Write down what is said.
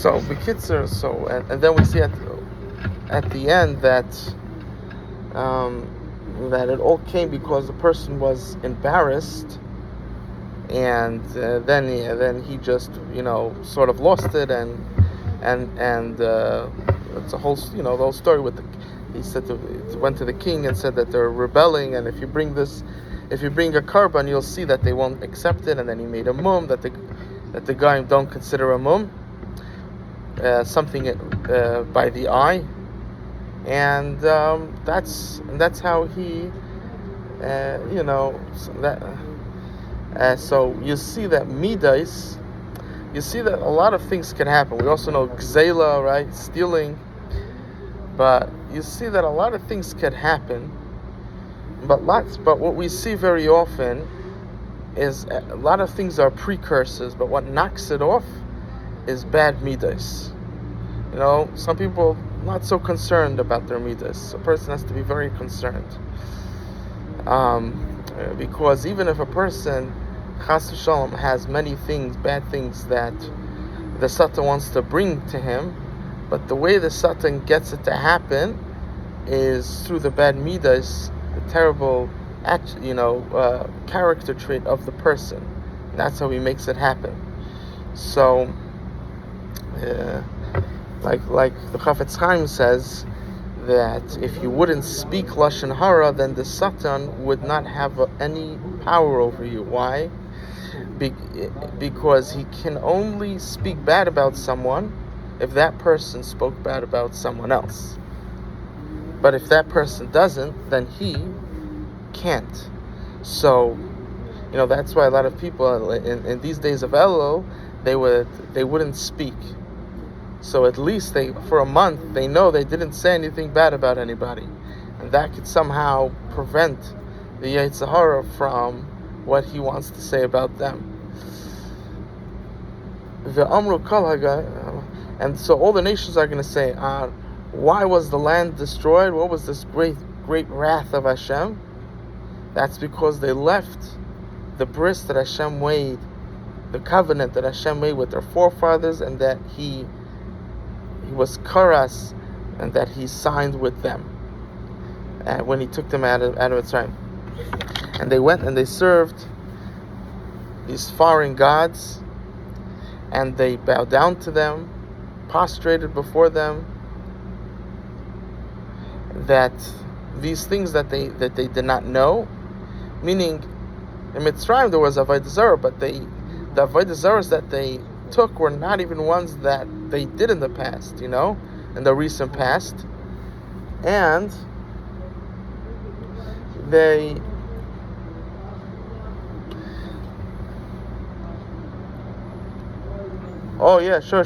So Bekitzer, and then we see at the end that that it all came because the person was embarrassed, and then he just sort of lost it, and it's a whole the whole story with he said went to the king and said that they're rebelling, and if you bring a karban, you'll see that they won't accept it, and then he made a mum that the guy don't consider a mum, something by the eye, and that's how he so you see that midas. You see that a lot of things can happen. We also know gzela, right? Stealing. But you see that a lot of things can happen. But what we see very often is a lot of things are precursors, but what knocks it off is bad midas. Some people not so concerned about their midas. A person has to be very concerned. Because even if a person Chas v'shalom has many bad things that the Satan wants to bring to him, but the way the Satan gets it to happen is through the bad midas, the terrible character trait of the person. That's how he makes it happen. So, like the Chafetz Chaim says, that if you wouldn't speak Lashon Hara, then the Satan would not have any power over you. Why? Because he can only speak bad about someone if that person spoke bad about someone else. But if that person doesn't, then he can't. So, that's why a lot of people in these days of Elul, they wouldn't speak. So at least for a month, they know they didn't say anything bad about anybody. And that could somehow prevent the Yetzer Hara from what he wants to say about them. And so all the nations are going to say, why was the land destroyed? What was this great wrath of Hashem? That's because they left the bris that Hashem made, the covenant that Hashem made with their forefathers, and that He was karas, and that He signed with them when He took them out of Mitzrayim. And they went and they served these foreign gods, and they bowed down to them, prostrated before them. That these things that they did not know, meaning in Mitzrayim there was Avodah Zarah, but the Avodah Zarahs that they took were not even ones that they did in the past, in the recent past, and they oh yeah, sure.